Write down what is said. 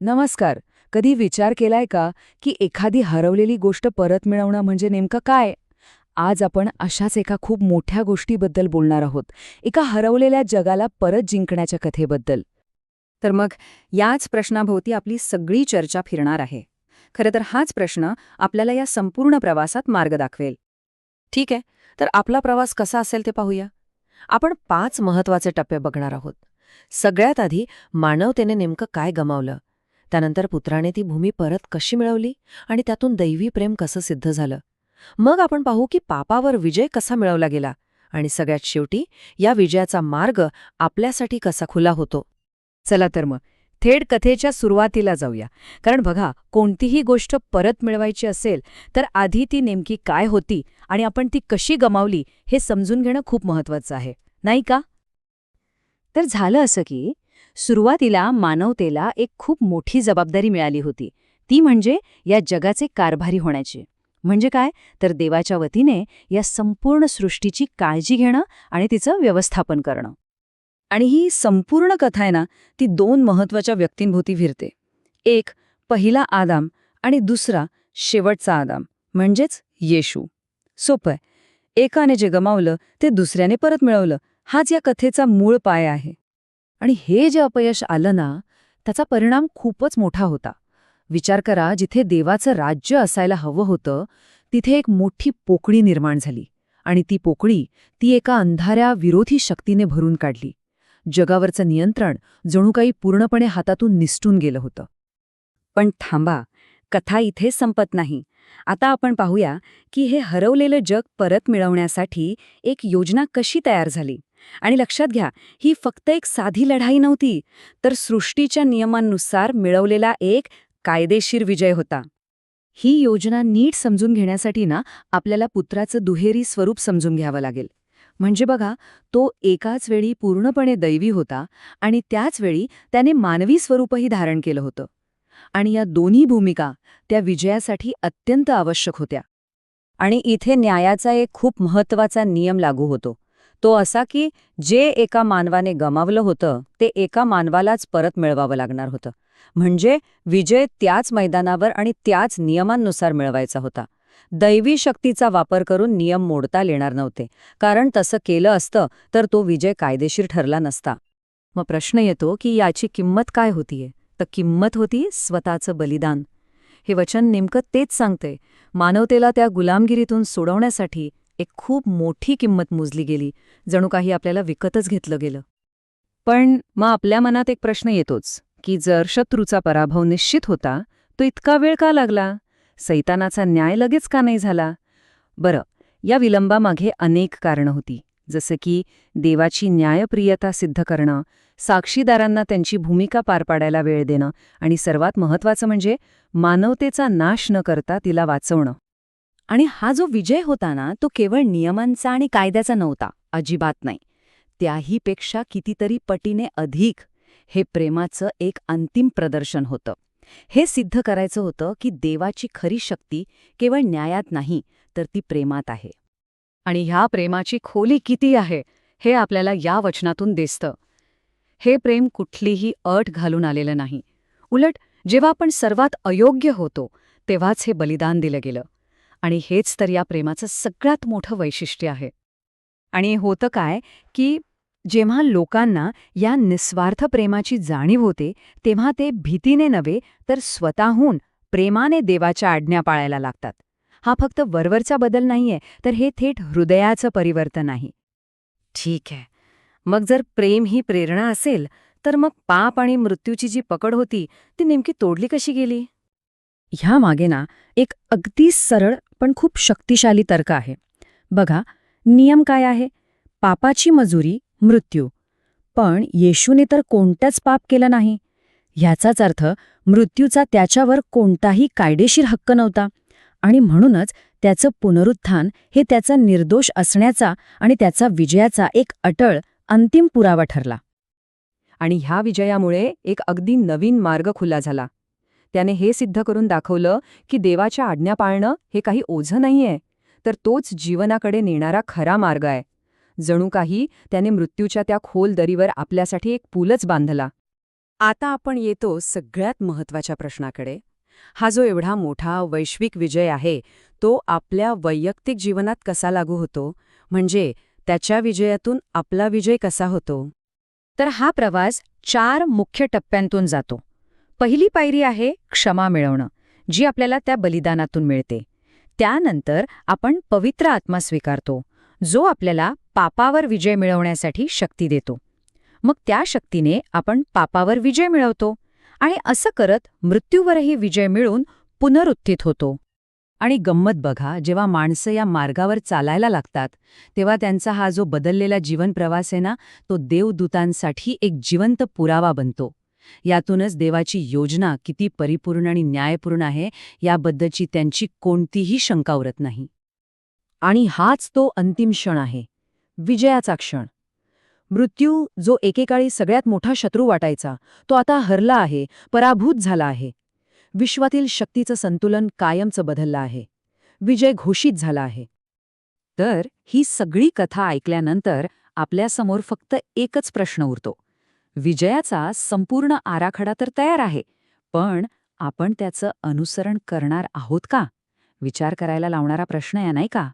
नमस्कार. कधी विचार केलाय का की एखादी हरवलेली गोष्ट परत मिळवणं म्हणजे नेमकं काय? आज आपण अशाच एका खूप मोठ्या गोष्टीबद्दल बोलणार आहोत. एका हरवलेल्या जगाला परत जिंकण्याच्या कथेबद्दल. तर मग याच प्रश्नाभोवती आपली सगळी चर्चा फिरणार आहे. खरं तर हाच प्रश्न आपल्याला या संपूर्ण प्रवासात मार्ग दाखवेल. ठीक आहे, तर आपला प्रवास कसा असेल ते पाहूया. आपण 5 महत्वाचे टप्पे बघणार आहोत. सगळ्यात आधी मानवतेने नेमकं काय गमावलं, त्यानंतर पुत्राने ती भूमी परत कशी मिळवली आणि त्यातून दैवी प्रेम कसं सिद्ध झालं. मग आपण पाहू की पापावर विजय कसा मिळवला गेला आणि सगळ्यात शेवटी या विजयाचा मार्ग आपल्यासाठी कसा खुला होतो. चला तर मग थेट कथेच्या सुरुवातीला जाऊया. कारण बघा, कोणतीही गोष्ट परत मिळवायची असेल तर आधी ती नेमकी काय होती आणि आपण ती कशी गमावली हे समजून घेणं खूप महत्वाचं आहे, नाही का? तर झालं असं की सुरुवातीला मानवतेला एक खूप मोठी जबाबदारी मिळाली होती. ती म्हणजे या जगाचे कारभारी होण्याची. म्हणजे काय, तर देवाच्या वतीने या संपूर्ण सृष्टीची काळजी घेणं आणि तिचं व्यवस्थापन करणं. आणि ही संपूर्ण कथा आहे ना, ती 2 महत्वाच्या व्यक्तींभोवती फिरते. एक पहिला आदाम आणि दुसरा शेवटचा आदाम म्हणजेच येशू. सोपं आहे. एकाने जे गमावलं ते दुसऱ्याने परत मिळवलं, हाच या कथेचा मूळ पाय आहे. आणि हे जे अपयश आलं ना, त्याचा परिणाम खूपच मोठा होता. विचार करा, जिथे देवाचं राज्य असायला हवं होतं तिथे एक मोठी पोकळी निर्माण झाली. आणि ती पोकळी एका अंधाऱ्या विरोधी शक्तीने भरून काढली. जगावरचं नियंत्रण जणू काही पूर्णपणे हातातून निसटून गेलं होतं. पण थांबा, कथा इथे संपत नाही. आता आपण पाहूया की हे हरवलेलं जग परत मिळवण्यासाठी एक योजना कशी तयार झाली. आणि लक्षात घ्या, ही फक्त एक साधी लढाई नव्हती, तर सृष्टीच्या नियमांनुसार मिळवलेला एक कायदेशीर विजय होता. ही योजना नीट समजून घेण्यासाठी ना आपल्याला पुत्राचं दुहेरी स्वरूप समजून घ्यावं लागेल. म्हणजे बघा, तो एकाच वेळी पूर्णपणे दैवी होता आणि त्याच वेळी त्याने मानवी स्वरूपही धारण केलं होतं. आणि या दोन्ही भूमिका त्या विजयासाठी अत्यंत आवश्यक होत्या. आणि इथे न्यायाचा एक खूप महत्वाचा नियम लागू होतो. तो असा की जे एका मानवाने गमावलं होतं ते एका मानवालाच परत मिळवावं लागणार होतं. म्हणजे विजय त्याच मैदानावर आणि त्याच नियमांनुसार मिळवायचा होता. दैवी शक्तीचा वापर करून नियम मोडता येणार नव्हते, कारण तसं केलं असतं तर तो विजय कायदेशीर ठरला नसता. मग प्रश्न येतो की याची किंमत काय होतीये? तर किंमत होती स्वतःचं बलिदान. हे वचन नेमकं तेच सांगते. मानवतेला त्या गुलामगिरीतून सोडवण्यासाठी एक खूप मोठी किंमत मोजली गेली, जणू काही आपल्याला विकतच घेतलं गेलं. पण मग आपल्या मनात एक प्रश्न येतोच की जर शत्रूचा पराभव निश्चित होता, तो इतका वेळ का लागला? सैतानाचा न्याय लगेच का नाही झाला? बरं, या विलंबामागे अनेक कारणं होती. जसं की देवाची न्यायप्रियता सिद्ध करणं, साक्षीदारांना त्यांची भूमिका पार पाडायला वेळ देणं आणि सर्वात महत्त्वाचं म्हणजे मानवतेचा नाश न करता तिला वाचवणं. आणि हा जो विजय होता ना, तो केवळ नियमांचा आणि कायद्याचा नव्हता, अजिबात नाही. त्याहीपेक्षा कितीतरी पटीने अधिक हे प्रेमाचं एक अंतिम प्रदर्शन होतं. हे सिद्ध करायचं होतं की देवाची खरी शक्ती केवळ न्यायात नाही, तर ती प्रेमात आहे. आणि ह्या प्रेमाची खोली किती आहे हे आपल्याला या वचनातून दिसतं. हे प्रेम कुठलीही अट घालून आलेलं नाही. उलट जेव्हा आपण सर्वात अयोग्य होतो तेव्हाच हे बलिदान दिलं गेलं. आणि हेच तर या प्रेमाचं सगळ्यात मोठं वैशिष्ट्य आहे. आणि होतं काय की जेव्हा लोकांना या निस्वार्थ प्रेमाची जाणीव होते तेव्हा ते भीतीने नव्हे तर स्वतःहून प्रेमाने देवाच्या आज्ञा पाळायला लागतात. हा फक्त वरवरचा बदल नाहीये, तर हे थेट हृदयाचं परिवर्तन आहे. ठीक आहे. मग जर प्रेम ही प्रेरणा असेल तर मग पाप आणि मृत्यूची जी पकड होती ती नेमकी तोडली कशी गेली? ह्या मागे ना एक अगदी सरळ पण खूप शक्तिशाली तर्क आहे. बघा, नियम काय आहे? पापाची मजुरी मृत्यू. पण येशूने तर कोणत्याच पाप केलं नाही. ह्याचाच अर्थ मृत्यूचा त्याच्यावर कोणताही कायदेशीर हक्क नव्हता. आणि म्हणूनच त्याचं पुनरुत्थान हे त्याचा निर्दोष असण्याचा आणि त्याचा विजयाचा एक अटळ, अंतिम पुरावा ठरला. आणि ह्या विजयामुळे एक अगदी नवीन मार्ग खुला झाला. त्याने हे सिद्ध करून दाखवलं की देवाच्या आज्ञा पाळणं हे काही ओझं नाहीये, तर तोच जीवनाकडे नेणारा खरा मार्ग आहे. जणू काही त्याने मृत्यूच्या त्या खोल दरीवर आपल्यासाठी एक पूलच बांधला. आता आपण येतो सगळ्यात महत्वाच्या प्रश्नाकडे. हा जो एवढा मोठा वैश्विक विजय आहे तो आपल्या वैयक्तिक जीवनात कसा लागू होतो, म्हणजे त्याच्या विजयातून आपला विजय कसा होतो? तर हा प्रवास 4 मुख्य टप्प्यांतून जातो. पहिली पायरी आहे क्षमा मिळवणं, जी आपल्याला त्या बलिदानातून मिळते. त्यानंतर आपण पवित्र आत्मा स्वीकारतो, जो आपल्याला पापावर विजय मिळवण्यासाठी शक्ती देतो. मग त्या शक्तीने आपण पापावर विजय मिळवतो आणि असं करत मृत्यूवरही विजय मिळवून पुनरुत्थित होतो. आणि गंमत बघा, जेव्हा माणसं या मार्गावर चालायला लागतात तेव्हा त्यांचा हा जो बदललेला जीवन प्रवास आहे ना, तो देवदूतांसाठी एक जिवंत पुरावा बनतो. यातूनच देवाची योजना किती परिपूर्ण आणि न्यायपूर्ण आहे याबद्दलची त्यांची कोणतीही शंका उरत नाही. आणि हाच तो अंतिम क्षण आहे, विजयाचा क्षण. मृत्यू, जो एकेकाळी सगळ्यात मोठा शत्रू वाटायचा, तो आता हरला आहे, पराभूत झाला आहे. विश्वातील शक्तीचं संतुलन कायमचं बदललं आहे. विजय घोषित झाला आहे. तर ही सगळी कथा ऐकल्यानंतर आपल्यासमोर फक्त एकच प्रश्न उरतो. विजयाचा संपूर्ण आराखडा तर तयार आहे, पण आपण त्याचं अनुसरण करणार आहोत का? विचार करायला लावणारा प्रश्न आहे, नाही का?